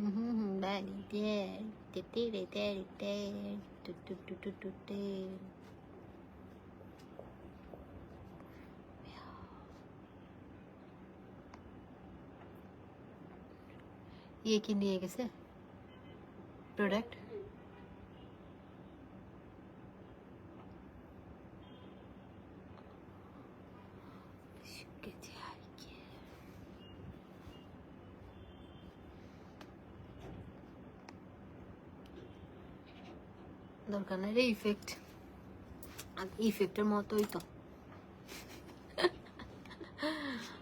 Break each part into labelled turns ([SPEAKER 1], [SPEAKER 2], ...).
[SPEAKER 1] ये কি নিয়ে গেছে প্রোডাক্ট? দরকার নেই রে ইফেক্ট, ইফেক্টের মতোই তো।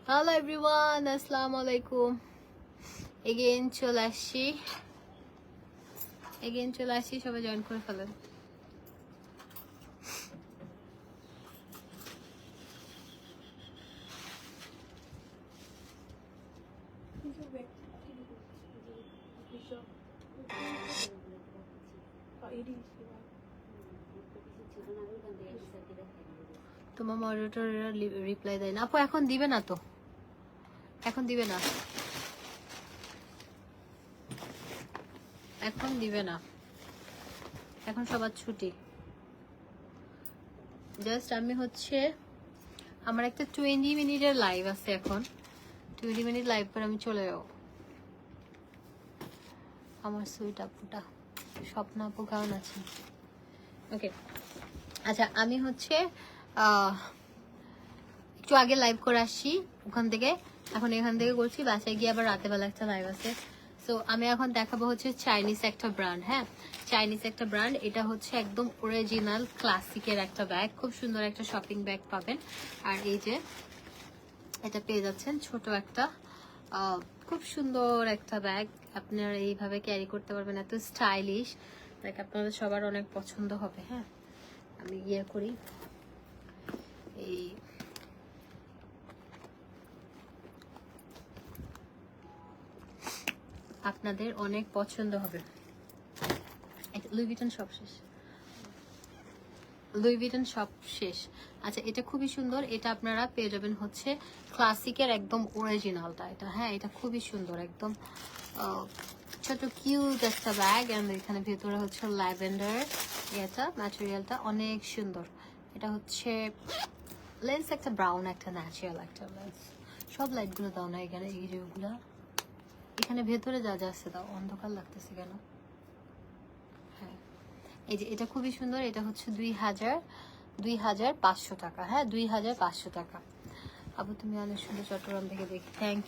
[SPEAKER 1] হ্যালো এভরিওয়ান, আসসালামু আলাইকুম। এগেইন চলে আসছি, সবাই জয়েন করে ফেলেন। তোমার মডারেটররা রিপ্লাই দেয় না আপু, এখন দিবে না তো, এখন দিবে না, এখন দিবে না, এখন সবার ছুটি। জাস্ট আমি হচ্ছে আমার একটা 20 মিনিটের লাইভ আছে, এখন 20 মিনিট লাইভ পর আমি চলে যাবো। আমার সুইট আপুটা স্বপ্ন আপু কেমন আছেন? ওকে, আচ্ছা আমি হচ্ছে একটু আগে লাইভ করে আসছি ওখান থেকে, এখন এখান থেকে করছি, বাসায় গিয়ে আবার রাতে বেলা একটা লাইভ আছে। সো আমি এখন দেখাবো হচ্ছে চাইনিজ একটা ব্র্যান্ড। হ্যাঁ, চাইনিজ একটা ব্র্যান্ড, এটা হচ্ছে একদম অরিজিনাল ক্লাসিকের একটা ব্যাগ, খুব সুন্দর একটা শপিং ব্যাগ পাবেন। আর এই যে এটা পেয়ে যাচ্ছেন ছোট একটা খুব সুন্দর একটা ব্যাগ, আপনারা এইভাবে ক্যারি করতে পারবেন, এত স্টাইলিশ, লাইক আপনাদের সবার অনেক পছন্দ হবে। হ্যাঁ, আমি ইয়ে করি, এই আপনাদের অনেক পছন্দ হবে। লুই ভিটন সব শেষ, লুই ভিটন সব শেষ। আচ্ছা এটা খুবই সুন্দর, এটা আপনারা পেয়ে যাবেন হচ্ছে ক্লাসিকের একদম অরিজিনালটা এটা। হ্যাঁ, এটা খুবই সুন্দর, একদম ছোট কিউট একটা ব্যাগ, এন্ড এখানে ভেতরে হচ্ছে ল্যাভেন্ডার, এটা ম্যাটেরিয়ালটা অনেক সুন্দর। এটা হচ্ছে লেন্স একটা ব্রাউন, একটা ন্যাচারাল একটা লেন্স। সব লাইটগুলো দাও না এখানে, এই যেগুলা এখানে ভেতরে যা যা আছে দাও, অন্ধকার লাগতেছে কেন? হ্যাঁ, এই যে এটা খুবই সুন্দর, এটা হচ্ছে 2500 টাকা। হ্যাঁ, 2500 টাকা। আবু তুমি অনেক সুন্দর, চট্টগ্রাম থেকে দেখি, থ্যাংক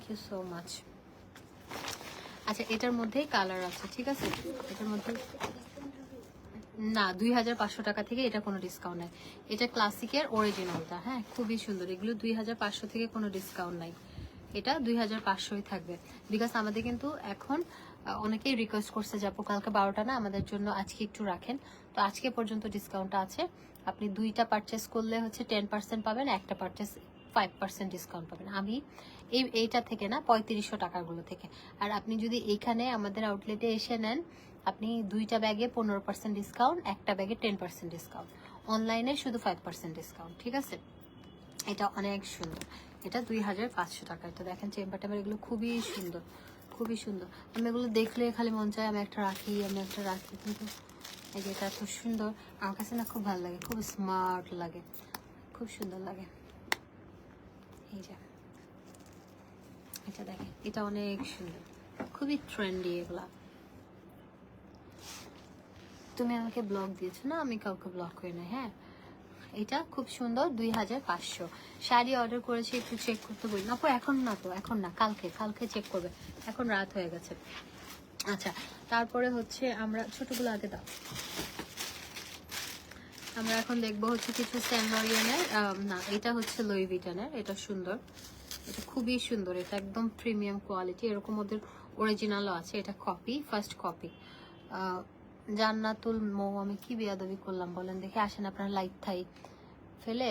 [SPEAKER 1] ইউ সো মাচ। আচ্ছা এটার মধ্যেই কালার আছে, ঠিক আছে, এটার মধ্যে না 2500 টাকা থেকে এটা কোনো ডিসকাউন্ট নাই, এটা ক্লাসিকের অরিজিনালটা। হ্যাঁ, খুবই সুন্দর, এগুলো 2500 থেকে কোনো ডিসকাউন্ট নাই, এটা 2500ই থাকবে। বিকজ আমাদের কিন্তু এখন অনেকেই রিকোয়েস্ট করছে যে আপু কালকে 12টা না, আমাদের জন্য আজকে একটু রাখেন, তো আজকে পর্যন্ত ডিসকাউন্টটা আছে। আপনি 2টা পারচেস করলে হচ্ছে 10% পাবেন, একটা পারচেস 5% ডিসকাউন্ট পাবেন। আমি এইটা থেকে না, 3500 টাকাগুলো থেকে। আর আপনি যদি এইখানে আমাদের আউটলেটে এসে নেন, আপনি 2টা ব্যাগে 15% ডিসকাউন্ট, একটা ব্যাগে 10% ডিসকাউন্ট, অনলাইনে শুধু 5% ডিসকাউন্ট, ঠিক আছে। এটা অনেক সুন্দর, এটা 2500 টাকা। এটা দেখেন চেম্বার টেম্বার, এগুলো খুবই সুন্দর, খুবই সুন্দর। আমি এগুলো দেখলে খালি মন চায় আমি একটা রাখি, কিন্তু এই যে এটা এত সুন্দর, আমার কাছে না খুব ভালো লাগে, খুব স্মার্ট লাগে, খুব সুন্দর লাগে। এই যে এটা দেখেন, এটা অনেক সুন্দর, খুবই ট্রেন্ডি এগুলা। তুমি আমাকে ব্লগ দিয়েছো না, আমি কাউকে ব্লগ করি না। হ্যাঁ, এটা খুব সুন্দর, 2500। শাড়ি অর্ডার করেছি, একটু চেক করতে বলি না আপু, এখন না তো, এখন না, কালকে চেক করবে, এখন রাত হয়ে গেছে। আচ্ছা তারপরে হচ্ছে আমরা ছোটগুলো আগে দাও, আমরা এখন দেখবো হচ্ছে কিছু সেন্ট লরিয়নের, না এটা হচ্ছে লুই ভিটনের, এটা সুন্দর, এটা খুবই সুন্দর, এটা একদম প্রিমিয়াম কোয়ালিটি, এরকম ওদের অরিজিনালও আছে, এটা কপি, ফার্স্ট কপি। জান্নাতুল মৌ, আমি কি বেয়াদবি করলাম বলেন দেখে, আসেন আপনার লাইট থাই ফেলে,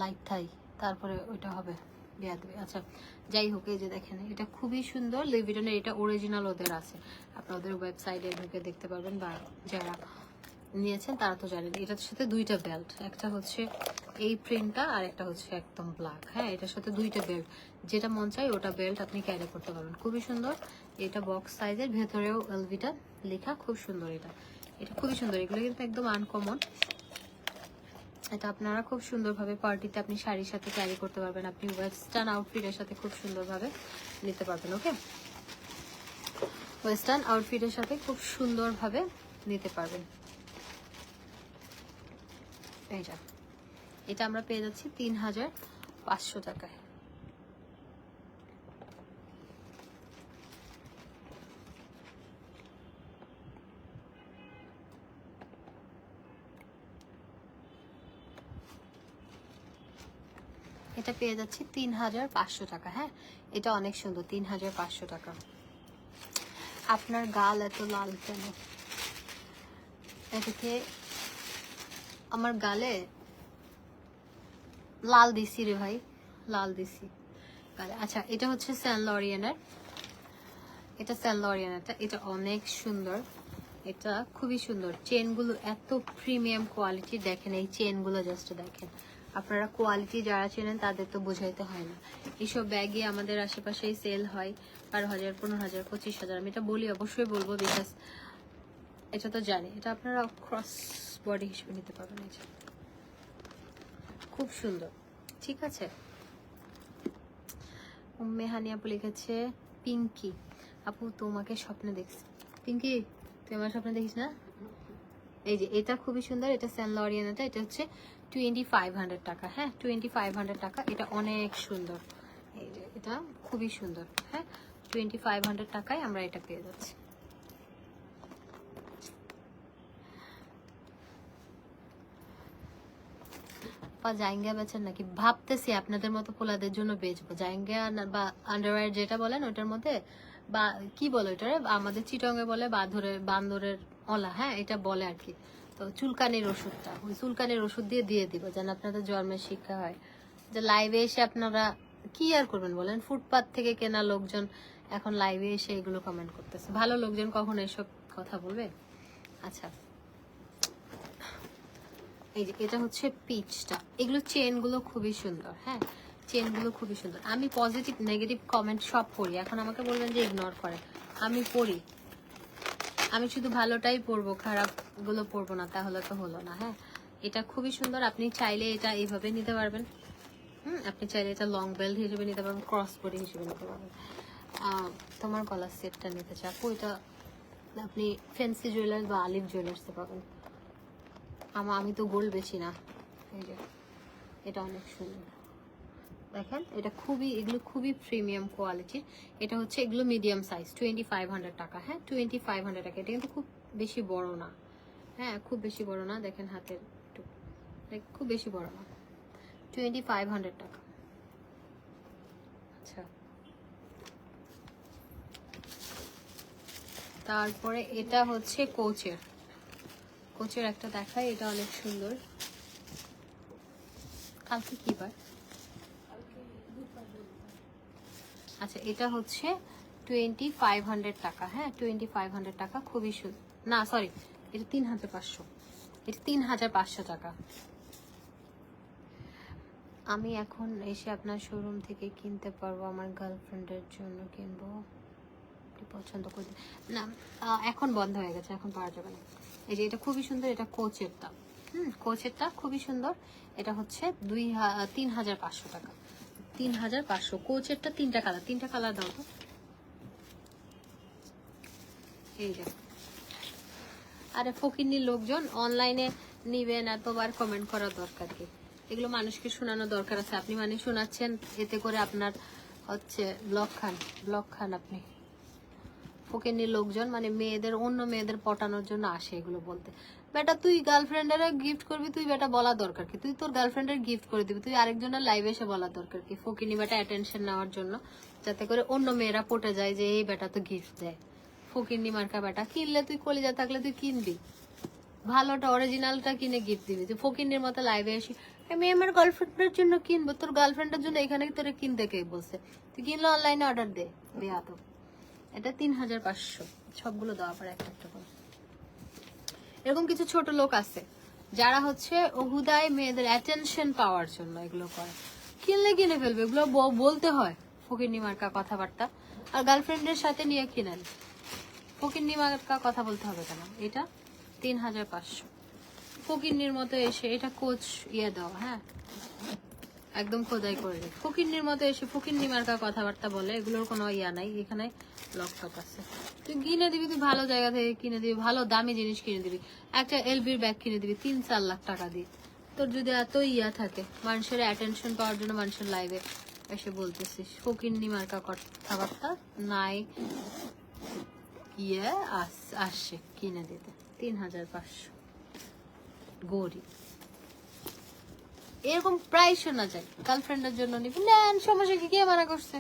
[SPEAKER 1] লাইট থাই, তারপরে ওইটা হবে বেয়াদবি। আচ্ছা যাই হোক, এই যে দেখেন এটা খুবই সুন্দর, লুই ভিটনের, এটা অরিজিনাল ওদের আছে, আপনাদের ওয়েবসাইটে ঢুকে দেখতে পারবেন, বা যারা নিয়েছেন তারা তো জানেন। এটার সাথে 2টা বেল্ট, একটা হচ্ছে এই প্রিন্টটা আর একটা হচ্ছে একদম ব্ল্যাক। হ্যাঁ, এটার সাথে 2টা বেল্ট, যেটা মন চাই ওটা বেল্ট আপনি ক্যারি করতে পারবেন, খুবই সুন্দর। এটা বক্স সাইজের, ভেতরেও এলভিটা লেখা, খুব সুন্দর। এটা এটা খুবই সুন্দর, এগুলো কিন্তু একদম আনকমন। এটা আপনারা খুব সুন্দরভাবে পার্টিতে আপনি শাড়ির সাথে ক্যারি করতে পারবেন, আপনি ওয়েস্টার্ন আউটফিটের সাথে খুব সুন্দরভাবে নিতে পারবেন। ওকে, ওয়েস্টার্ন আউটফিটের সাথে খুব সুন্দরভাবে নিতে পারবেন। এইটা এটা আমরা পেয়ে যাচ্ছি 3500 টাকায়। এটা পেয়ে যাচ্ছি 3500 টাকা। হ্যাঁ, এটা অনেক সুন্দর, 3500 টাকা। আপনার গাল এত লাল কেন? এটাকে আমার গালে লাল দিছি রে ভাই, লাল দিছি গালে। আচ্ছা, এটা হচ্ছে স্যান লরিয়ানের, এটা স্যান লরিয়ানেরটা, এটা অনেক সুন্দর, এটা খুবই সুন্দর। চেনগুলো এত প্রিমিয়াম কোয়ালিটি, দেখেন এই চেনগুলো জাস্ট দেখেন। আপনারা কোয়ালিটি যারা চেনেন তাদের তো বোঝাইতে হয় না। এইসব ব্যাগে আমাদের আশেপাশেই সেল হয় 12,000, 15,000, 25,000। আমি এটা বলি, অবশ্যই বলবো, বিকজ এটা তো জানি। এটা আপনারা ক্রস বডি হিসেবে নিতে পারবেন। এই যে খুব সুন্দর, ঠিক আছে। মেহানি আপু লিখেছে পিঙ্কি আপু তোমাকে স্বপ্নে দেখছি। পিঙ্কি, তুই আমার স্বপ্নে দেখিস না? এই যে এটা খুবই সুন্দর, এটা স্যান লরিয়ানটা, এটা হচ্ছে 2500 টাকা। হ্যাঁ, 2500 টাকা, এটা অনেক সুন্দর। এই যে এটা খুবই সুন্দর। হ্যাঁ, 2500 টাকায় আমরা এটা পেয়ে যাচ্ছি। জাইঙ্গা বেচেন নাকি? ভাবতেছি আপনাদের মতো পোলাদের জন্য বেচবো জাইঙ্গা বা আন্ডারওয়্যার যেটা বলেন ওটার মধ্যে, বা কি বলে ওটারে, আমাদের চিটঙ্গে বলে বান্দরের অলা। হ্যাঁ, এটা বলে আর কি। তো চুলকানির ওষুধটা, ওই চুলকানির ওষুধ দিয়ে দিব, যেন আপনাদের জন্মের শিক্ষা হয়। যে লাইভে এসে আপনারা কি আর করবেন বলেন? ফুটপাত থেকে কেনা লোকজন এখন লাইভে এসে এগুলো কমেন্ট করতেছে। ভালো লোকজন কখন এসব কথা বলবে? আচ্ছা, এই যে এটা হচ্ছে পিচটা, এগুলো চেনগুলো খুবই সুন্দর। হ্যাঁ, চেনগুলো খুবই সুন্দর। আমি পজিটিভ নেগেটিভ কমেন্ট সব পড়ি, এখন আমাকে বলবেন যে ইগনোর করে, আমি পড়ি। আমি শুধু ভালোটাই পড়বো, খারাপগুলো পড়বো না, তাহলে তো হলো না। হ্যাঁ, এটা খুবই সুন্দর, আপনি চাইলে এটা এইভাবে নিতে পারবেন। আপনি চাইলে এটা লং বেল্ট হিসেবে নিতে পারবেন, ক্রস বডি হিসেবে নিতে পারবেন। তোমার গলার সেটটা নিতে চাপো, এটা আপনি ফ্যান্সি জুয়েলার্স বা আলিফ জুয়েলার্সে পাবেন। আমি তো গোল্ড বেচি না। এই যে এটা অনেক সুন্দর, দেখেন এটা খুবই, এগুলো খুবই প্রিমিয়াম কোয়ালিটির। এটা হচ্ছে এগুলো মিডিয়াম সাইজ, 2500 টাকা। হ্যাঁ, 2500 টাকা। এটা কিন্তু খুব বেশি বড় না। হ্যাঁ, খুব বেশি বড় না, দেখেন হাতের একটু, খুব বেশি বড় না, 2500 টাকা। আচ্ছা, তারপরে এটা হচ্ছে কোচের একটা দেখাই, এটা অনেক সুন্দর। কালকে কি বার? আচ্ছা, এটা হচ্ছে 2500 টাকা। হ্যাঁ, 2500 টাকা, খুবই সুন্দর। না সরি, এটা 3500, এটা 3500 টাকা। আমি এখন এসে আপনার শোরুম থেকে কিনতে পারবো, আমার গার্লফ্রেন্ডের জন্য কিনবো, পছন্দ করি না। এখন বন্ধ হয়ে গেছে, এখন পাওয়া যাবে না। এই যে এটা খুবই সুন্দর, এটা কোচেরটা। কোচেরটা খুবই সুন্দর। এটা হচ্ছে 3500 টাকা, 3500। কোচেরটা 3টা কালার, 3টা কালার দাও তো। এই যে, আরে ফকিন্নির লোকজন অনলাইনে নিবেন, এতবার কমেন্ট করার দরকার কি? এগুলো মানুষকে শোনানো দরকার আছে। আপনি মানে শোনাচ্ছেন, এতে করে আপনার হচ্ছে ব্লক খান আপনি। ফকিন্নির লোকজন মানে মেয়েদের, অন্য মেয়েদের পটানোর জন্য আসে এগুলো বলতে। বেটা তুই গার্লফ্রেন্ডের গিফট করবি, তুই বেটা বলা দরকার কি? তুই তোর গার্লফ্রেন্ডের গিফট করে দিবি, তুই আরেকজনের লাইভে এসে বলা দরকার কি? ফকিন্নি বেটা অ্যাটেনশন নেওয়ার জন্য, যাতে করে অন্য মেয়েরা পটে যায় যে এই বেটা তো গিফট দেয়। ফকিন্নি মার্কা বেটা, কিনলে তুই কলিজা থাকলে তুই কিনবি, ভালোটা অরিজিনালটা কিনে গিফট দিবি। তুই ফকিন্নির মতো লাইভে এসে আমি আমার গার্লফ্রেন্ডের জন্য কিনবো, তোর গার্লফ্রেন্ডের জন্য এখানে তোরে কিনতে কে বলছে? তুই কিনলে অনলাইনে অর্ডার দে, বেয়া তো। এটা 3500, সবগুলো দেওয়া পরে একটা একটা করে। এরকম কিছু ছোট লোক আছে যারা হচ্ছে হুদায় মেয়েদের অ্যাটেনশন পাওয়ার জন্য এগুলো করে, কিনলে কিনে ফেলবে, এগুলো বলতে হয়। ফকিন্নি মার্কা কথাবার্তা। আর গার্লফ্রেন্ডের সাথে নিয়ে কিনেন, ফকিন্নি মার্কা কথা বলতে হবে কেন। এটা 3500। ফকিন্নির মতো এসে এটা কোচ ইয়ে দাও, হ্যাঁ একদম খোদাই করে রে। ফকিন্নির মতো এসে ফকিন্নি মার্কা কথাবার্তা বলে, এগুলোর কোনো ইয়া নাই। এখানে লকটক আছে, তুই কিনে দিবি, তুই ভালো জায়গা থেকে কিনে দিবি, ভালো দামি জিনিস কিনে দিবি, একটা এলবির ব্যাগ কিনে দিবি 3-4 লাখ টাকা দিয়ে। তোর যদি এত ইয়া থাকে, মানুষের অ্যাটেনশন পাওয়ার জন্য মানুষের লাইভে এসে বলতেছিস ফকিন্নি মার্কা কথাবার্তা নাই, ইয়ে আসছে কিনে দিতে 3500। গরিব এরকম প্রায় শোনা যায়। গার্লফ্রেন্ডের জন্য নিবি নেন, সমস্যা কি, কে মানা করছে।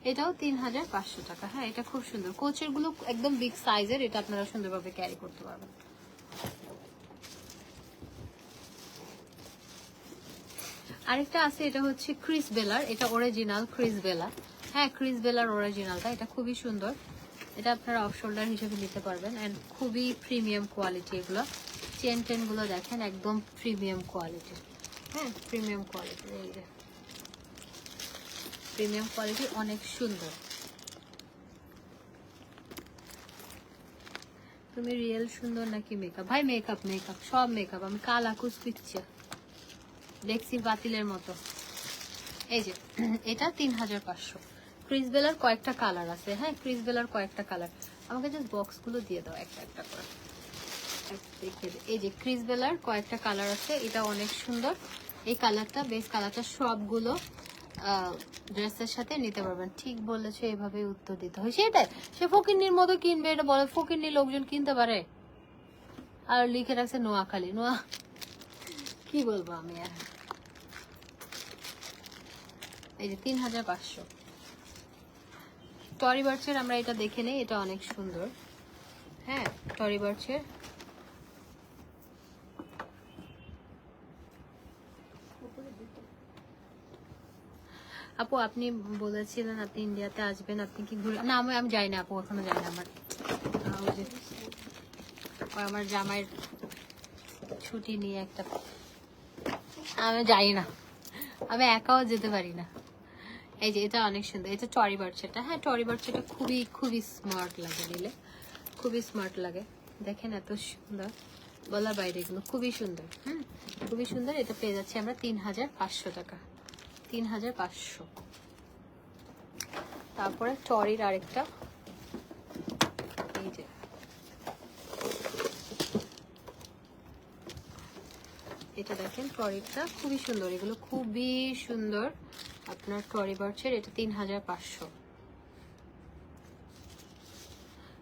[SPEAKER 1] এটাও 3500 টাকা। হ্যাঁ এটা খুব সুন্দর, কোচের গুলো একদম বিগ সাইজের, এটা আপনারা সুন্দরভাবে ক্যারি করতে পারবেন। আরেকটা আছে, এটা হচ্ছে ক্রিস বেলার, এটা অরিজিনাল ক্রিস বেলা। হ্যাঁ ক্রিস বেলার অরিজিনালটা, এটা খুবই সুন্দর। এটা আপনারা অফ শোল্ডার হিসেবে নিতে পারবেন, এন্ড খুবই প্রিমিয়াম কোয়ালিটি। এগুলো চেন টেন গুলো দেখেন একদম প্রিমিয়াম কোয়ালিটির। হ্যাঁ প্রিমিয়াম কোয়ালিটি, এই যে প্রিমিয়াম কোয়ালিটি, অনেক সুন্দর। তুমি রিয়েল সুন্দর নাকি মেকআপ? ভাই মেকআপ, মেকআপ সব মেকআপ। আমি কালা কুচকুচ্চা দেখছি বাতিলের মতো। এই যে এটা 3500। ক্রিস বেলার কয়েকটা কালার আছে। হ্যাঁ ক্রিস বেলার কয়েকটা কালার। আমাকে জাস্ট বক্স গুলো দিয়ে দাও একটা একটা করে দেখিয়ে দে। এই যে ক্রিস বেলার কয়েকটা কালার আছে, এটা অনেক সুন্দর। এই কালারটা বেস কালারটা সবগুলো ড্রেসের সাথে নিতে পারবেন। ঠিক বলেছে, এইভাবে উত্তর দিতে হয়। সেটাই, সে ফকিন্নির মতো কিনবে, এটা বলে ফকিন্নি লোকজন কিনতে পারে। আর লিখে রাখছে নোয়াখালী, নোয়া কি বলবো আমি আর। এই যে 3500 টরি বার্চের। আমরা এটা দেখে নেই, এটা অনেক সুন্দর। হ্যাঁ টরি বার্চের। আপু আপনি বলেছিলেন আপনি ইন্ডিয়াতে আসবেন, আপনি কি ঘুরে? না আমি যাই না আপু, এখনো যাই না। আমার জামাইয়ের ছুটি নিয়ে একটা, আমি যাই না, আমি একাও যেতে পারি না। এই যে এটা অনেক সুন্দর, এটা টরি বার্চেটা। হ্যাঁ টরি বার্চেটা খুবই খুবই স্মার্ট লাগে নিলে, খুবই স্মার্ট লাগে। দেখেন এত সুন্দর, বলার বাইরে, এগুলো খুবই সুন্দর। খুবই সুন্দর। এটা পেয়ে যাচ্ছি আমরা 3500 টাকা, 3500। তারপরে টরির আরেকটা, এই যে এটা দেখেন টরিটা খুবই সুন্দর, এগুলো খুবই সুন্দর আপনার টরি বার্চের। এটা 3500।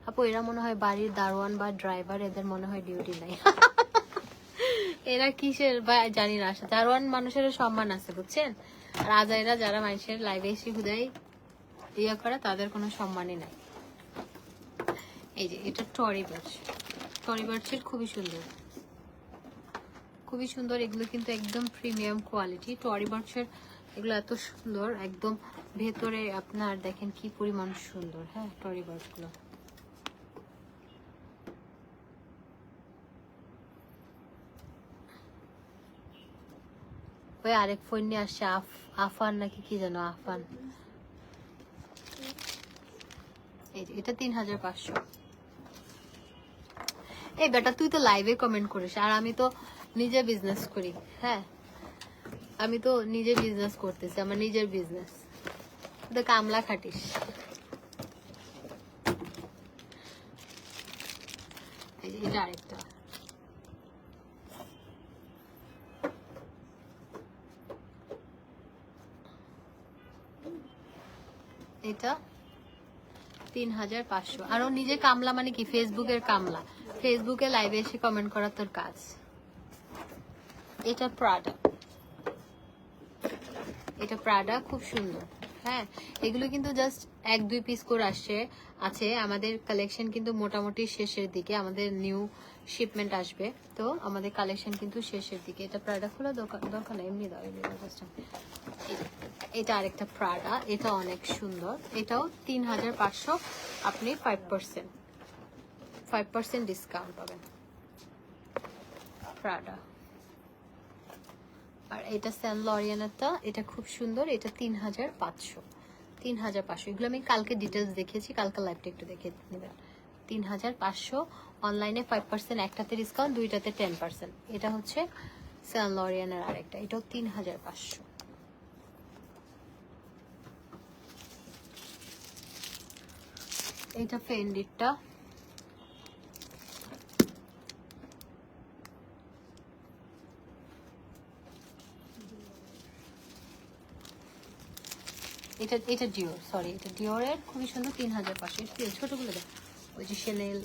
[SPEAKER 1] আপু এরা মনে হয় বাড়ির দারোয়ান বা ড্রাইভার, এদের মনে হয় ডিউটি নাই। এরা কিসের বা জানি না, দারোয়ান মানুষের সম্মান আছে বুঝছেন, আর আজাইরা যারা মানুষের লাইভে এসে হুদাই ইয়া করে, তাদের কোনো সম্মানই নাই। এই যে এটা টরি বার্চ, টরি বার্চের খুবই সুন্দর, খুবই সুন্দর। এগুলো কিন্তু একদম প্রিমিয়াম কোয়ালিটি টরি বার্চের, এগুলো এত সুন্দর একদম ভেতরে আপনার দেখেন কি পরিমাণ সুন্দর। হ্যাঁ টরি বার্চ গুলো ওই আরেক ফোন নিয়ে আসছে, আফান নাকি কি জানো, আফান। এই যে এটা 3500। এই বেটা তুই তো লাইভে কমেন্ট করিস, আর আমি তো নিজে বিজনেস করি। হ্যাঁ আমি তো নিজে বিজনেস করতেছি, আমার নিজের বিজনেস, তো কামলা খাটিস। এটা আরেকটা, এটা 3500। আর ও নিজে কামলা মানে কি, ফেসবুকের কামলা, ফেসবুকে লাইভে এসে কমেন্ট করা তোর কাজ। এটা প্রাডা, এটা প্রাডা খুব সুন্দর। হ্যাঁ এগুলো কিন্তু জাস্ট 1-2 পিস করে আছে। আমাদের কালেকশন কিন্তু মোটামুটি শেষের দিকে, আমাদের নিউ শিপমেন্ট আসবে, তো আমাদের কালেকশন কিন্তু শেষের দিকে। এটা প্রাডা খোলা দরকার নেই, এমনি দাও, এমনি জাস্ট। এটা আরেকটা প্রাডা, এটা অনেক সুন্দর। এটাও 3500, আপনি 5% ডিসকাউন্ট পাবেন। প্রাডা। আর এটা স্যান লরিয়ানেরটা, এটা খুব সুন্দর, এটা 3500। 3500, এগুলো আমি কালকে ডিটেলস দেখিয়েছি, কালকে লাইভটা একটু দেখে নেবেন। 3500 অনলাইনে 5%, একটাতে ডিসকাউন্ট, দুইটাতে 10%। এটা হচ্ছে সান লরিয়ানের আরেকটা, এটাও 3500। এটা ফেন্ডিরটা, এটা ডিওর, সরি এটা ডিওরের, খুবই সুন্দর, 3500। ছোটগুলো দেখ, ওই যে শেনেল,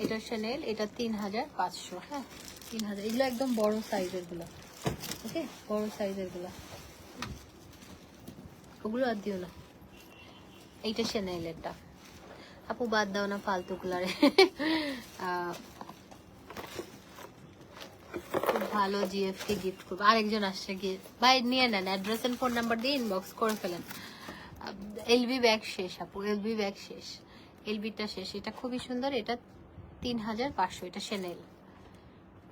[SPEAKER 1] এটা শেনেল, এটা 3500। হ্যাঁ 3000, এগুলো একদম বড় সাইজের গুলো, ওকে বড় সাইজের গুলো, ওগুলো আর দিও না। এইটা শেনেলেরটা, আপু বাদ দাও না ফালতু গুলারে। খুব ভালো জিএফটি গিফট করবো, আরেকজন আসছে গিয়ে, ভাই নিয়ে নেন, অ্যাড্রেস এন্ড ফোন নাম্বার দিয়ে ইনবক্স করে ফেলেন। এলবি ব্যাগ শেষ আপু, এলবি ব্যাগ শেষ, এলবিটা শেষ। এটা খুবই সুন্দর, এটা 3500, এটা শেনেল।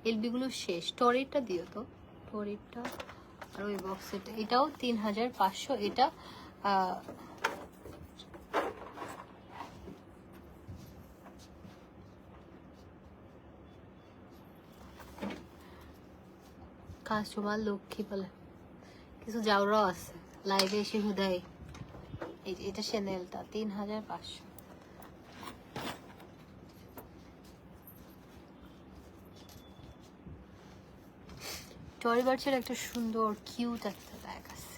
[SPEAKER 1] এলবি গুলো শেষ, টরিটা দিও তো, টরিটা আর ওই বক্স, এটাও 3500। এটা কাস্টমার লক্ষ্মী বলে কিছু যাওয়ারও আছে লাইভে এসে হুদাই। এটা শেনেলটা 3500। টরি বার্ডসের একটা সুন্দর কিউট একটা ব্যাগ আছে।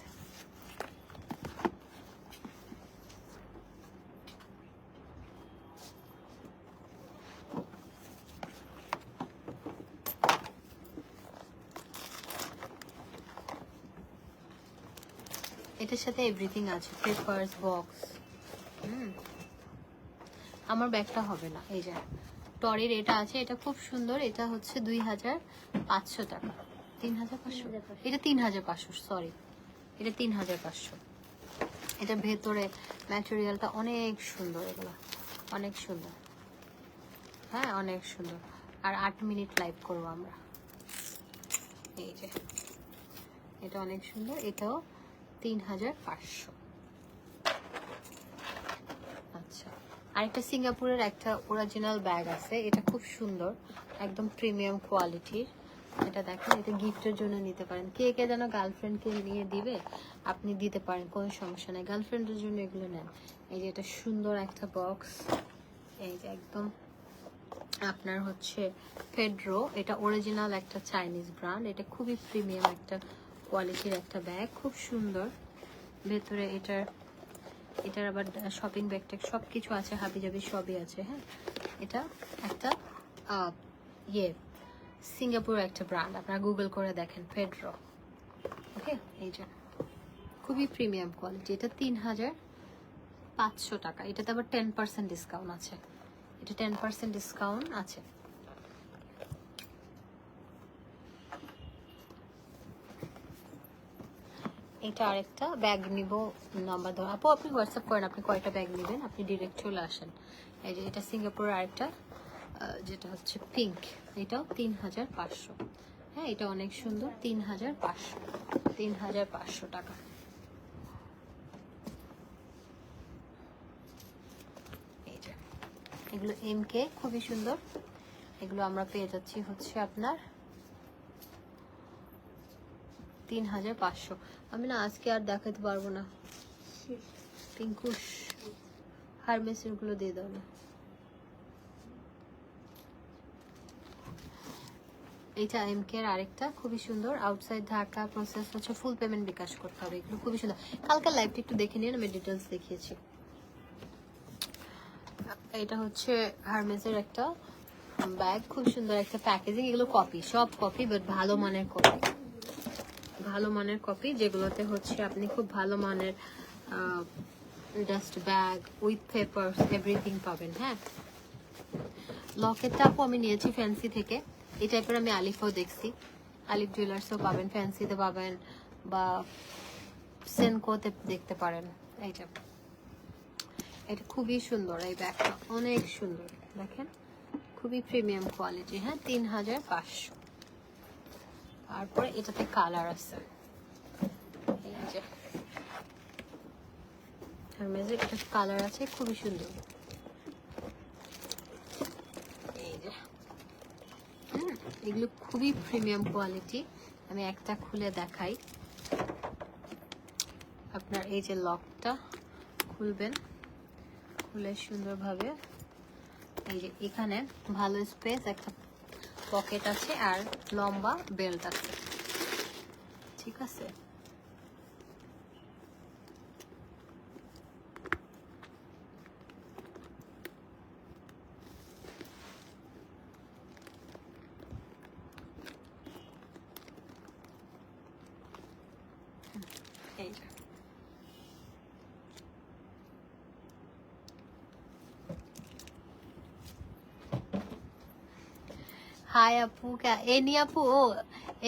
[SPEAKER 1] এটার সাথে এভরিথিং আছে, পেপারস, বক্স। আমার ব্যাগটা হবে না, এই যে টরির এটা আছে, এটা খুব সুন্দর, এটা হচ্ছে 2500 টাকা। 3500, এটা 3500, সরি এটা 3500। এটা ভেতরে ম্যাটেরিয়ালটা অনেক সুন্দর, এগুলো অনেক সুন্দর, হ্যাঁ অনেক সুন্দর। আর 8 মিনিট লাইভ করবো আমরা। এই যে এটা অনেক সুন্দর, এটাও 3500। আচ্ছা, আরেকটা সিঙ্গাপুরের একটা অরিজিনাল ব্যাগ আছে, এটা খুব সুন্দর, একদম প্রিমিয়াম কোয়ালিটির। এটা দেখেন, এটা গিফটের জন্য নিতে পারেন, কে কে যেন গার্লফ্রেন্ডকে নিয়ে দিবে, আপনি দিতে পারেন, কোনো সমস্যা নেই, গার্লফ্রেন্ডের জন্য এগুলো নেন। এই যে এটা সুন্দর একটা বক্স, এই যে একদম আপনার হচ্ছে ফেড্রো, এটা অরিজিনাল একটা চাইনিজ ব্র্যান্ড, এটা খুবই প্রিমিয়াম একটা কোয়ালিটির একটা ব্যাগ, খুব সুন্দর। ভেতরে এটার আবার শপিং ব্যাগ ট্যাগ সব কিছু আছে, হাবিজাবি সবই আছে। হ্যাঁ এটা একটা সিঙ্গাপুর একটা ব্র্যান্ড, আপনারা গুগল করে দেখেন, ফেড্রো। ওকে, এই যে খুবই প্রিমিয়াম কোয়ালিটি, এটা 3500 টাকা। এটাতে আবার 10% ডিসকাউন্ট আছে, এটা 10% ডিসকাউন্ট আছে। এটা আরেকটা ব্যাগ নিব, নাম্বার দেওয়া। আপু আপনি হোয়াটসঅ্যাপ করেন, আপনি কয়টা ব্যাগ নেবেন, আপনি ডিরেক্ট চলে আসেন। এই যে এটা সিঙ্গাপুরের আরেকটা, যেটা হচ্ছে পিঙ্ক, এটাও 3500। হ্যাঁ এটা অনেক সুন্দর, 3500, 3500 টাকা। এই যে এগুলো MK, খুবই সুন্দর, এগুলো আমরা পেয়ে যাচ্ছি হচ্ছে আপনার 3500। আমি না আজকে আর দেখাতে পারবো না, পিঙ্কুশ হারমেসের গুলো দিয়ে দাও না। এটা MK এর আরেকটা খুবই সুন্দর, আউটসাইড ঢাকা, প্রসেস হচ্ছে ফুল পেমেন্ট বিকাশ করতে হবে, এগুলো খুবই সুন্দর। কালকে লাইভটা একটু দেখে নিন, আমি ডিটেলস দেখিয়েছি। এটা হচ্ছে হারমেসের একটা ব্যাগ, খুব সুন্দর একটা প্যাকেজিং, এগুলো কপি, সব কপি, বাট ভালো মানের কপি, ভালো মানের কপি, যেগুলোতে হচ্ছে আপনি খুব ভালো মানের dust bag with papers everything পাবেন। হ্যাঁ লকেটটা আপু আমি নিয়েছি ফ্যান্সি থেকে, এই টাইপের আমি আলিফও দেখছি, আলিফ জুয়েলার্সও পাবেন, ফ্যান্সিতে পাবেন, বা সেনকোতে দেখতে পারেন। এইটা এটা খুবই সুন্দর, এই ব্যাগটা অনেক সুন্দর, দেখেন খুবই প্রিমিয়াম কোয়ালিটি। হ্যাঁ 3500। তারপরে এটাতে কালার আছে, এই যে হারমেজের এটা কালার আছে খুবই সুন্দর। এই যে এগুলো খুবই প্রিমিয়াম কোয়ালিটি। আমি একটা খুলে দেখাই। আপনার এই যে লকটা খুলবেন, খুলে সুন্দরভাবে এই যে এখানে ভালো স্পেস, একটা পকেট আছে আর লম্বা বেল্ট আছে, ঠিক আছে। এই যে হাই আপু, এনি আপু, ও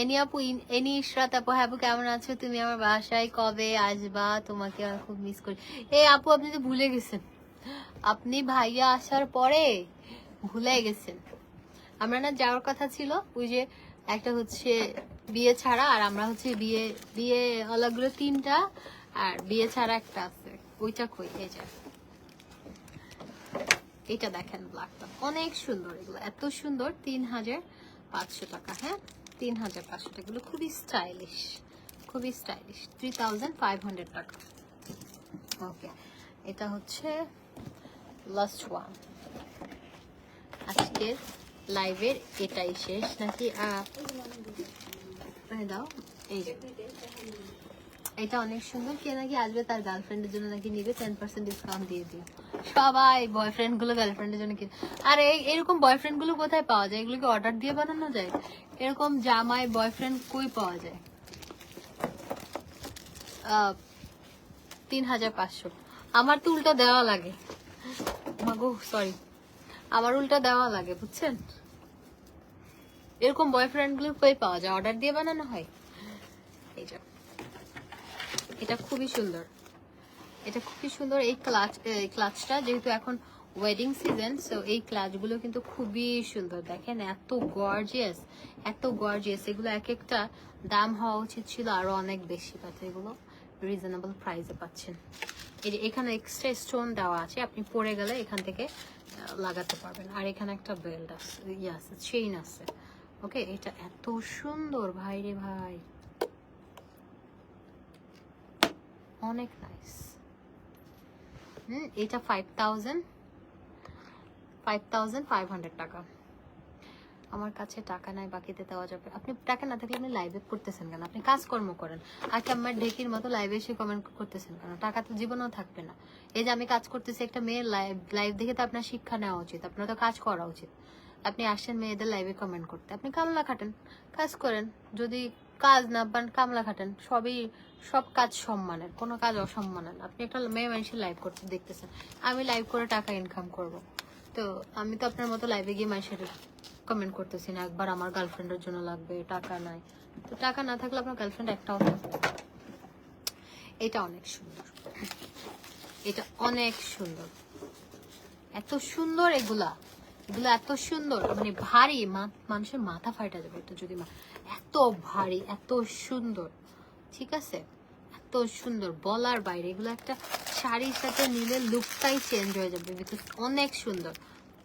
[SPEAKER 1] এনি আপু, এনি ইশরাত আপু, হ্যাঁ আপু কেমন আছো তুমি? আমার বাসায় কবে আসবা? তোমাকে আমি খুব মিস করি। এই আপু আপনি তো ভুলে গেছেন, আপনি ভাইয়া আসার পরে ভুলে গেছেন। আমরা না যাওয়ার কথা ছিল, ওই যে একটা হচ্ছে বিয়ে ছাড়া, আর আমরা হচ্ছে বিয়ে বিয়ে আলাগুলো 3টা, আর বিয়ে ছাড়া একটা আছে, ওইটা কই? এই যে এটা দেখেন, ব্ল্যাকটা অনেক সুন্দর। এগুলো এত সুন্দর, 3500 টাকা। হ্যাঁ 3500 টাকা। এগুলো খুবই স্টাইলিশ, খুবই স্টাইলিশ। 3500 টাকা। ওকে, এটা হচ্ছে লাস্ট ওয়ান আজকের লাইভের। এটাই শেষ নাকি? দাও, এই যে এটা অনেক সুন্দর। কে নাকি আসবে তার গার্লফ্রেন্ডের জন্য নাকি নিবে, 10% ডিসকাউন্ট দিয়ে দিও। সবাই বয়ফ্রেন্ড গুলো গার্লফ্রেন্ডের জন্য কিনে। আর এরকম বয়ফ্রেন্ড গুলো কোথায় পাওয়া যায়? এগুলোকে অর্ডার দিয়ে বানানো যায়? এরকম জামাই বয়ফ্রেন্ড কই পাওয়া যায়? 3500। আমার তো উল্টা দেওয়া লাগে, মাগো সরি, আমার উল্টা দেওয়া লাগে, বুঝছেন? এরকম বয়ফ্রেন্ড গুলো কই পাওয়া যায়? অর্ডার দিয়ে বানানো হয়। এই যে এটা খুবই সুন্দর, এটা খুবই সুন্দর। এই ক্লাচটা যেহেতু এখন ওয়েডিং সিজন, সো এই ক্লাচগুলো কিন্তু খুবই সুন্দর। দেখেন এত গর্জিয়াস, এত গর্জিয়াস। এগুলো এক একটা দাম হওয়া উচিত ছিল আরো অনেক বেশি, বাট এগুলো রিজনেবল প্রাইসে পাচ্ছেন। এই যে এখানে এক্সট্রা স্টোন দেওয়া আছে, আপনি পরে গেলে এখান থেকে লাগাতে পারবেন। আর এখানে একটা বেল্ট আছে, আছে চেইন আছে। ওকে, এটা এত সুন্দর ভাই রে ভাই, অনেক নাইস। এটা 5500 টাকা। আমার কাছে টাকা নাই, বাকিতে দেওয়া যাবে। আপনি টাকা না থাকলে আপনি লাইভে করতেছেন কেন? আপনি কাজকর্ম করেন, আর কি আমার ঢেকির মতো লাইভে এসে কমেন্ট করতেছেন কেন? টাকা তো জীবনেও থাকবে না। এই যে আমি কাজ করতেছি, একটা মেয়ের লাইভ দেখে তো আপনার শিক্ষা নেওয়া উচিত, আপনার তো কাজ করা উচিত। আপনি আসেন মেয়েদের লাইভে কমেন্ট করতে, আপনি কামলা খাটেন, কাজ করেন। যদি কাজ না পান, কামলা খাটেন। সব কাজ সম্মানের, কোনো কাজ অসম্মানের। আপনি একটা মেয়ে মানুষের লাইভ করতে দেখতেছেন, আমি লাইভ করে টাকা ইনকাম করব। তো আমি তো আপনার মতো লাইভে গিয়ে মানুষের কমেন্ট করতেছি না একবার আমার গার্লফ্রেন্ডের জন্য লাগবে, টাকা নাই। তো টাকা না থাকলে আপনার গার্লফ্রেন্ড একটাও থাকবে। এটা অনেক সুন্দর, এটা অনেক সুন্দর, এত সুন্দর। এগুলা এত সুন্দর, মানে ভারী, মানুষের মাথা ফাটা যাবে এটা যদি এত ভারী, এত সুন্দর, ঠিক আছে? এত সুন্দর বলার বাইরে। এগুলো একটা শাড়ির সাথে নিলে লুকটাই চেঞ্জ হয়ে যাবে, বিকজ অনেক সুন্দর।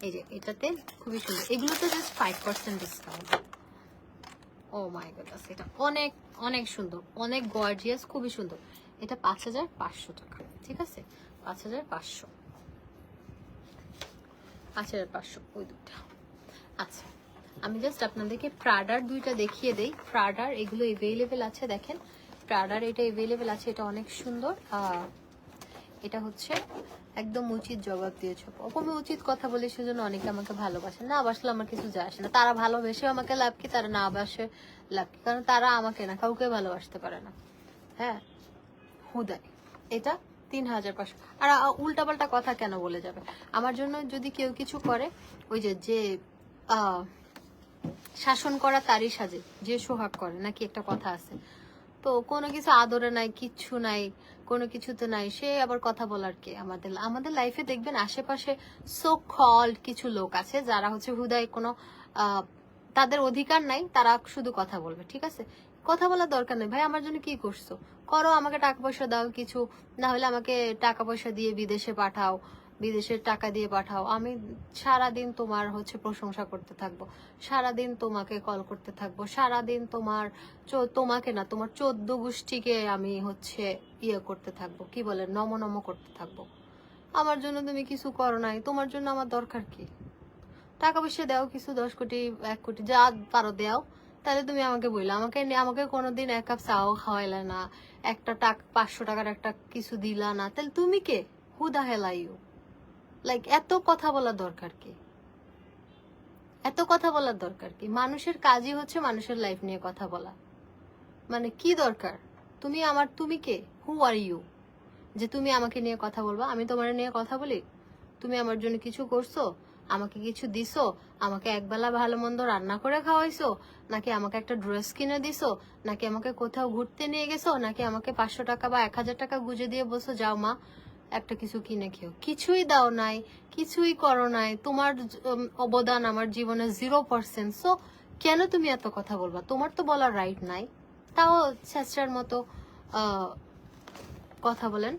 [SPEAKER 1] এই যে এটাতে খুবই সুন্দর। এগুলো তো just 5% discount. Oh my goodness, এটা অনেক অনেক সুন্দর, অনেক গর্জিয়াস, খুবই সুন্দর। এটা 5500 টাকা, ঠিক আছে? 5500, 5500 ওই দুটা। আচ্ছা, আমি জাস্ট আপনাদেরকে প্রাডার দুইটা দেখিয়ে দেই। প্রাডার এগুলো এভেলেবেল আছে, দেখেন প্রাডার এটা এভেলেবেল আছে। এটা অনেক সুন্দর। এটা হচ্ছে একদম উচিত জবাব দিয়েছ। অপমে উচিত কথা বলে, সেজন্য অনেকে আমাকে ভালোবাসে। না বাসলে আমার কিছু যায় আসে না। তারা ভালোবেসে আমাকে লাভ কি, তারা না বাসে লাভ কি, কারণ তারা আমাকে না কাউকে ভালোবাসতে পারে না। হ্যাঁ হুদাই। এটা 3500। আর উল্টাপাল্টা কথা কেন বলে যাবে? আমার জন্য যদি কেউ কিছু করে, ওই যে শাসন করা তারই সাজে যে সোহাগ করে, নাকি একটা কথা আছে। তো কোনো কিছু আদরে নাই, কিচ্ছু নাই, কোনো কিছুতে নাই, সে আবার কথা বলার কে? আমাদের লাইফে দেখবেন আশেপাশে সো কল্ড কিছু লোক আছে যারা হচ্ছে হুদায় কোনো তাদের অধিকার নাই, তারা শুধু কথা বলবে, ঠিক আছে? কথা বলার দরকার নেই। ভাই আমার জন্য কি করছো, করো, আমাকে টাকা পয়সা দাও কিছু, না হলে আমাকে টাকা পয়সা দিয়ে বিদেশে পাঠাও, বিদেশের টাকা দিয়ে পাঠাও, আমি সারাদিন তোমার হচ্ছে প্রশংসা করতে থাকবো, সারাদিন তোমাকে কল করতে থাকবো, সারাদিন তোমাকে না, তোমার 14 গোষ্ঠীকে আমি হচ্ছে ইয়ে করতে থাকবো, কি বলে, নম নম করতে থাকবো। আমার জন্য তুমি কিছু করো নাই, তোমার জন্য আমার দরকার কি? টাকা পয়সা দাও কিছু, 10 কোটি 1 কোটি যা পারো দাও, তাহলে তুমি আমাকে বললে, আমাকে কোনোদিন 1 কাপ চাও খাওয়াইলে না, একটা টাকা 500 টাকার একটা কিছু দিলা না, তাহলে তুমি কে? হু দা হেল আর ইউ? লাইক এত কথা বলার দরকার কি? এত কথা বলার দরকার কি? মানুষের কাজই হচ্ছে মানুষের লাইফ নিয়ে কথা বলা। মানে কি দরকার? তুমি কে? হু আর ইউ যে তুমি আমাকে নিয়ে কথা বলবা? আমি তোমার নিয়ে কথা বলি? তুমি আমার জন্য কিছু করছো, আমাকে কিছু দিছো, আমাকে একবেলা ভালো মন্দ রান্না করে খাওয়াইছো, নাকি আমাকে একটা ড্রেস কিনে দিছো, নাকি আমাকে কোথাও ঘুরতে নিয়ে গেছো, নাকি আমাকে 500 টাকা বা 1000 টাকা গুজে দিয়ে বলছো যাও মা একটা কিছু কিনে খেও? কিছুই দাও নাই, কিছুই করো নাই, তোমার অবদান আমার জীবনে 0%। সো কেন তুমি এত কথা বলবা? তোমার তো বলার রাইট নাই, তাও ছেঁচড়ার মতো কথা বলেন।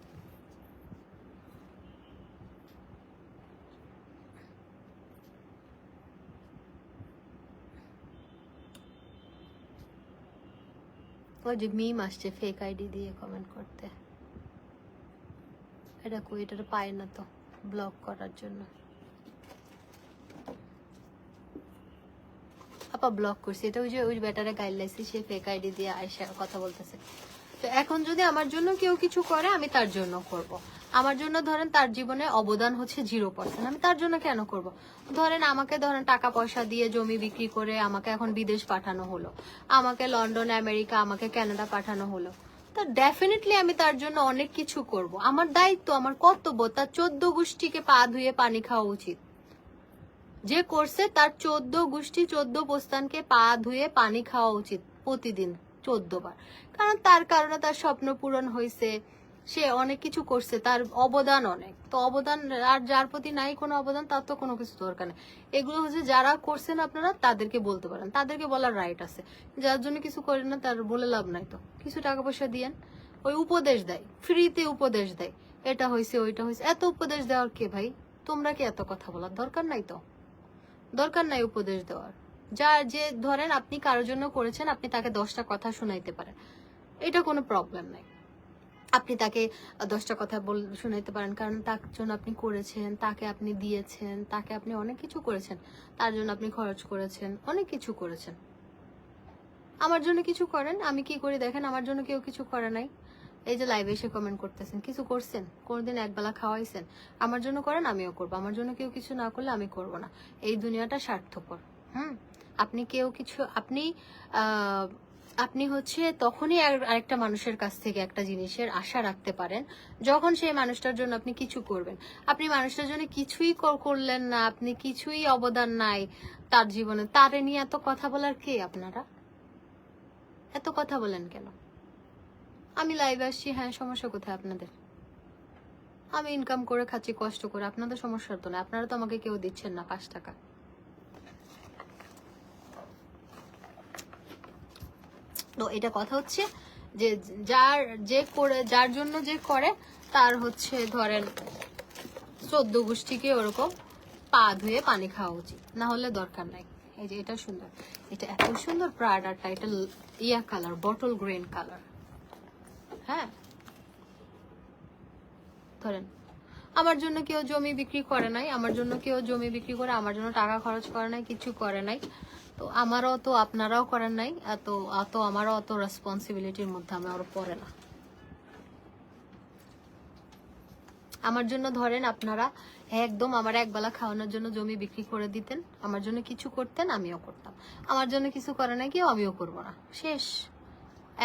[SPEAKER 1] ওই যে মিম আসছে ফেক আইডি দিয়ে কমেন্ট করতে, এটা কই, এটা পায় না তো ব্লক করার জন্য। আপা ব্লক করছি, এটা ওই ব্যাটারে গাইড লাইছি, সে ফেক আইডি দিয়ে আয়সা কথা বলতেছে। তো এখন যদি আমার জন্য কেউ কিছু করে, আমি তার জন্য করব। আমার জন্য ধরেন তার জীবনে অবদান হচ্ছে 0%, আমি তার জন্য কেন করব? ধরেন টাকা পয়সা দিয়ে জমি বিক্রি করে আমাকে এখন বিদেশ পাঠানো হলো, আমাকে লন্ডন, আমেরিকা, আমাকে কানাডা পাঠানো হলো, তা ডেফিনেটলি আমি তার জন্য অনেক কিছু করব। আমার দায়িত্ব, আমার কর্তব্য, তার 14 গোষ্ঠীকে পা ধুয়ে পানি খাওয়া উচিত। যে করছে তার 14 গোষ্ঠী 14 প্রস্থানকে পা ধুয়ে পানি খাওয়া উচিত প্রতিদিন 14 বার। কারণ তার কারণে তার স্বপ্ন পূরণ হয়েছে, সে অনেক কিছু করছে, তার অবদান অনেক। তো অবদান, আর যার প্রতি নাই কোনো অবদান, তার তো কোনো কিছু দরকার নেই। এগুলো হচ্ছে যারা করছেন আপনারা তাদেরকে বলতে পারেন, তাদেরকে বলার রাইট আছে। যার জন্য কিছু করেন না তার বলে লাভ নাই। তো কিছু টাকা পয়সা দিয়েন, ওই উপদেশ দেয়, ফ্রিতে উপদেশ দেয়, এটা হয়েছে ওইটা হয়েছে। এত উপদেশ দেওয়ার কে ভাই? তোমরা কি এত কথা বলার দরকার নাই? তো দরকার নাই উপদেশ দেওয়ার। যে ধরেন আপনি কারোর জন্য করেছেন, আপনি তাকে 10টা কথা শোনাইতে পারেন, এটা কোনো প্রবলেম নাই। আপনি তাকে 10টা কথা শোনাইতে পারেন, কারণ তার জন্য আপনি করেছেন, তাকে আপনি দিয়েছেন, তাকে আপনি অনেক কিছু করেছেন, তার জন্য আপনি খরচ করেছেন, অনেক কিছু করেছেন। আমার জন্য কিছু করেন, আমি কি করি দেখেন, আমার জন্য কেউ কিছু করে নাই। এই যে লাইভে এসে কমেন্ট করতেছেন, কিছু করছেন? কোনোদিন একবেলা খাওয়াইছেন? আমার জন্য করেন, আমিও করবো। আমার জন্য কেউ কিছু না করলে আমি করব না। এই দুনিয়াটা স্বার্থপর। আপনি কেউ কিছু, আপনি হচ্ছে তখনই আরেকটা মানুষের কাছ থেকে একটা জিনিসের আশা রাখতে পারেন যখন সেই মানুষটার জন্য আপনি কিছু করবেন। আপনি মানুষটার জন্য কিছুই করলেন না, আপনি কিছুই অবদান নাই তার জীবনে, তারে নিয়ে এত কথা বলার কে আপনারা? এত কথা বলেন কেন? আমি লাইভে আসছি, হ্যাঁ, সমস্যা কোথায় আপনাদের? আমি ইনকাম করে খাচ্ছি কষ্ট করে, আপনাদের সমস্যা তো না। আপনারা তো আমাকে কেউ দিচ্ছেন না 5 টাকা। তো এটা কথা হচ্ছে যে যার জন্য যে করে, তার হচ্ছে ধরেন 14 গোষ্ঠীকে ওরকম পা ধুয়ে পানি খাওয়া উচিত, না হলে দরকার নাই। এই যে এটা সুন্দর, এটা এত সুন্দর প্রাডারটা, এটা ইয়া কালার, বটল গ্রিন কালার। হ্যাঁ, ধরেন আমার জন্য কেউ জমি বিক্রি করে নাই, আমার জন্য কেউ জমি বিক্রি করে আমার জন্য টাকা খরচ করে নাই, কিছু করে নাই। তো আমারও তো আপনারাও করেন নাই, এত আমারও অত রেসপন্সিবিলিটির মধ্যে আমার পড়ে না। আমার জন্য ধরেন আপনারা একদম আমার একবেলা খাওয়ানোর জন্য জমি বিক্রি করে দিতেন, আমার জন্য কিছু করতেন, আমিও করতাম। আমার জন্য কিছু করে না কেউ, আমিও করব না, শেষ।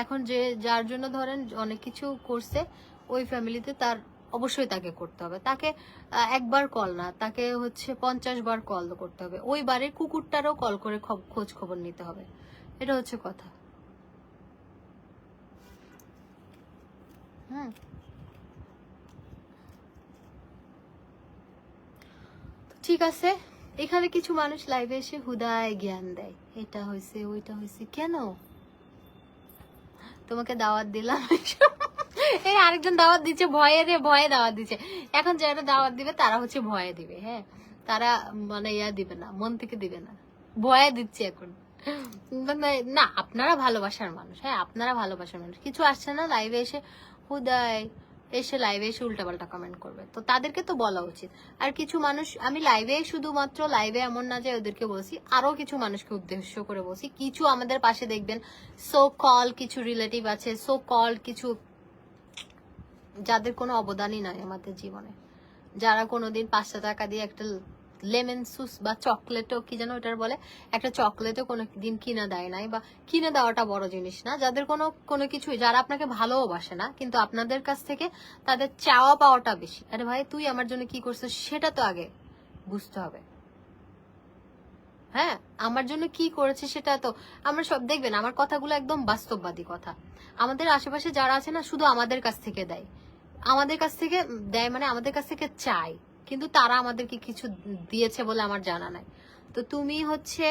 [SPEAKER 1] এখন যার জন্য ধরেন অনেক কিছু করছে ওই ফ্যামিলিতে, তার অবশ্যই তাকে করতে হবে। তাকে একবার কল না, তাকে হচ্ছে 50 বার কল করতে হবে। ওই বাড়ির কুকুরটারও কল করে খোঁজ খবর নিতে হবে। এটা হচ্ছে কথা। ঠিক আছে, এখানে কিছু মানুষ লাইভে এসে হুদায় জ্ঞান দেয়, এটা হয়েছে ওইটা হয়েছে। কেন? তোমাকে দাওয়াত দিলাম, এই আরেকজন দাওয়াত দিচ্ছে ভয়ে রে, ভয়ে দাওয়াত দিচ্ছে। এখন যারা দাওয়াত দিবে তারা হচ্ছে ভয়ে দিবে, হ্যাঁ, তারা মানে ইয়া দিবে না, মন থেকে দিবে না, ভয়ে দিচ্ছে এখন। মানে না, আপনারা ভালোবাসার মানুষ, হ্যাঁ আপনারা ভালোবাসার মানুষ। কিছু আসছে না লাইভে এসে হুদায় এসে লাইভে এসে উল্টাপাল্টা কমেন্ট করবে, তো তাদেরকে তো বলা উচিত। আর কিছু মানুষ, আমি লাইভে শুধুমাত্র লাইভে এমন না যে ওদেরকে বলছি, আরো কিছু মানুষকে উদ্দেশ্য করে বলছি। কিছু আমাদের পাশে দেখবেন সো কল কিছু রিলেটিভ আছে, সো কল কিছু যাদের কোনো অবদানই নাই আমাদের জীবনে, যারা কোনোদিন 500 টাকা দিয়ে একটা লেমন সুস বা চকলেটও কি যেন ওটার বলে, একটা চকলেটও কোনো দিন কিনে দেয় নাই, বা কিনে দেওয়াটা বড় জিনিস না। যাদের কোনো কিছু, যারা আপনাকে ভালোবাসে না কিন্তু আপনাদের কাছ থেকে তাদের চাওয়া পাওয়াটা বেশি। আরে ভাই তুই আমার জন্য কি করছিস সেটা তো আগে বুঝতে হবে। হ্যাঁ, আমার জন্য কি করেছে সেটা তো আমরা সব দেখবেন, আমার কথাগুলো একদম বাস্তববাদী কথা। আমাদের আশেপাশে যারা আছে না, শুধু আমাদের কাছ থেকে দেয়, আমাদের কাছ থেকে দেয় মানে আমাদের কাছ থেকে চাই, কিন্তু তারা আমাদেরকে কিছু দিয়েছে বলে আমার জানা নাই। তো তুমি হচ্ছে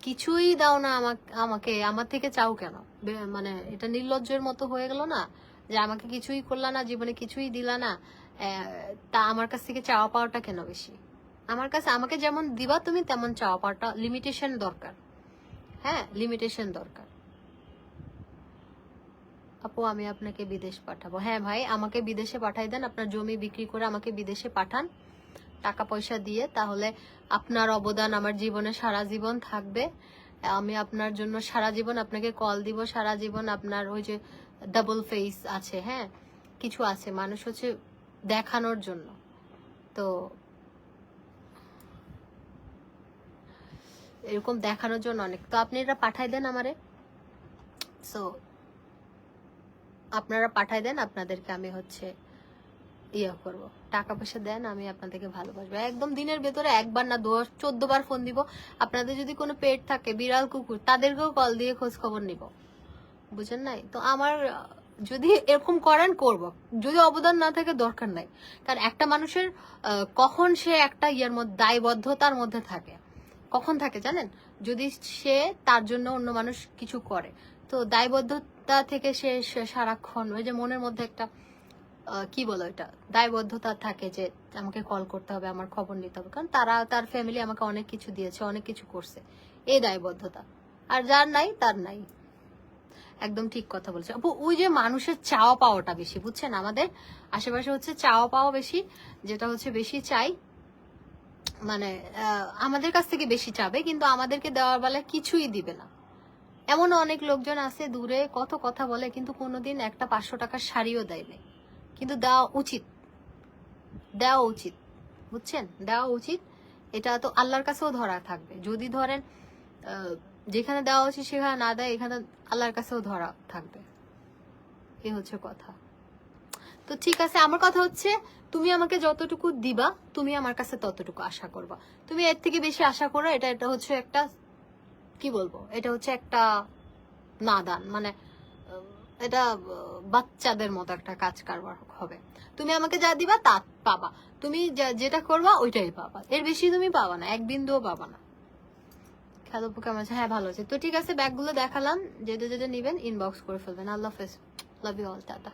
[SPEAKER 1] কিছুই দাও না আমাকে, আমার থেকে চাও কেন? মানে এটা নির্লজ্জের মতো হয়ে গেল না, যে আমাকে কিছুই করলা না, জীবনে কিছুই দিলা না, তা আমার কাছ থেকে চাওয়া পাওয়াটা কেন বেশি? আমার কাছে আমাকে যেমন দিবা তুমি তেমন চাওয়া পাওয়াটা, লিমিটেশন দরকার। হ্যাঁ, লিমিটেশন দরকার। আপু আমি আপনাকে বিদেশ পাঠাবো। হ্যাঁ ভাই, আমাকে বিদেশে পাঠাই দেন, আপনার জমি বিক্রি করে আমাকে বিদেশে পাঠান টাকা পয়সা দিয়ে, তাহলে আপনার অবদান আমার জীবনে সারা জীবন থাকবে। আমি আপনার জন্য সারা জীবন আপনাকে কল দিব, সারা জীবন আপনার ওই যে ডাবল ফেস আছে, হ্যাঁ কিছু আছে মানুষ হচ্ছে দেখানোর জন্য, তো এরকম দেখানোর জন্য অনেক, তো আপনি এটা পাঠাই দেন আমারে। সো আপনারা পাঠাই দেন, আপনাদেরকে আমি হচ্ছে ইয়ে করব, টাকা পয়সা দেন, আমি আপনাদেরকে ভালোবাসবো একদম। দিনের ভেতরে একবার না 14 বার ফোন দিব। আপনাদের যদি কোনো পেট থাকে, বিড়াল কুকুর, তাদেরকেও কল দিয়ে খোঁজ খবর নিব, বুঝেন নাই? তো আমার যদি এরকম করেন করব, যদি অবদান না থাকে দরকার নাই। কারণ একটা মানুষের কখন সে একটা ইয়ের মধ্যে দায়বদ্ধতার মধ্যে থাকে, কখন থাকে জানেন? যদি সে তার জন্য অন্য মানুষ কিছু করে, তো দায়বদ্ধতা থেকে সে সারাক্ষণ ওই যে মনের মধ্যে একটা কি বলো এটা, দায়বদ্ধতা থাকে যে আমাকে কল করতে হবে, আমার খবর নিতে হবে, কারণ তার ফ্যামিলি আমাকে অনেক কিছু দিয়েছে, অনেক কিছু করছে, এই দায়বদ্ধতা। আর যার নাই তার নাই, একদম ঠিক কথা বলছে আপু। ওই যে মানুষের চাওয়া পাওয়াটা বেশি, বুঝছেন? আমাদের আশেপাশে হচ্ছে চাওয়া পাওয়া বেশি, যেটা হচ্ছে বেশি চাই, মানে আমাদের কাছ থেকে বেশি চাবে কিন্তু আমাদেরকে দেওয়ার বেলায় কিছুই দিবে না। এমন অনেক লোকজন আছে দূরে কত কথা বলে কিন্তু কোনোদিন একটা 500 টাকার শাড়িও দেয় নাই, কিন্তু দেওয়া উচিত, দেওয়া উচিত, বুঝছেন? দেওয়া উচিত। এটা তো আল্লাহর কাছেও ধরা থাকবে, যদি ধরেন যেখানে দেওয়া উচিত সেখানে না দেয়, এখানে আল্লাহর কাছেও ধরা থাকবে, এই হচ্ছে কথা। তো ঠিক আছে, আমার কথা হচ্ছে তুমি আমাকে যতটুকু দিবা তুমি আমার কাছে ততটুকু আশা করবা। তুমি এর থেকে বেশি আশা করো, এটা হচ্ছে একটা কি বলবো, এটা হচ্ছে একটা নাদান, মানে এটা বাচ্চাদের মতো একটা কাজ কারবার হবে। তুমি আমাকে যা দিবা তা পাবা, তুমি যেটা করবা ওইটাই পাবা, এর বেশি তুমি পাবা না, এক বিন্দুও পাবা না। খেলো কেমন আছে? হ্যাঁ ভালো আছে। তো ঠিক আছে, ব্যাগগুলো দেখালাম, যেটা যেটা নিবেন ইনবক্স করে ফেলবেন। আল্লাহ হাফেজ, লাভ ইউ অল, টাটা।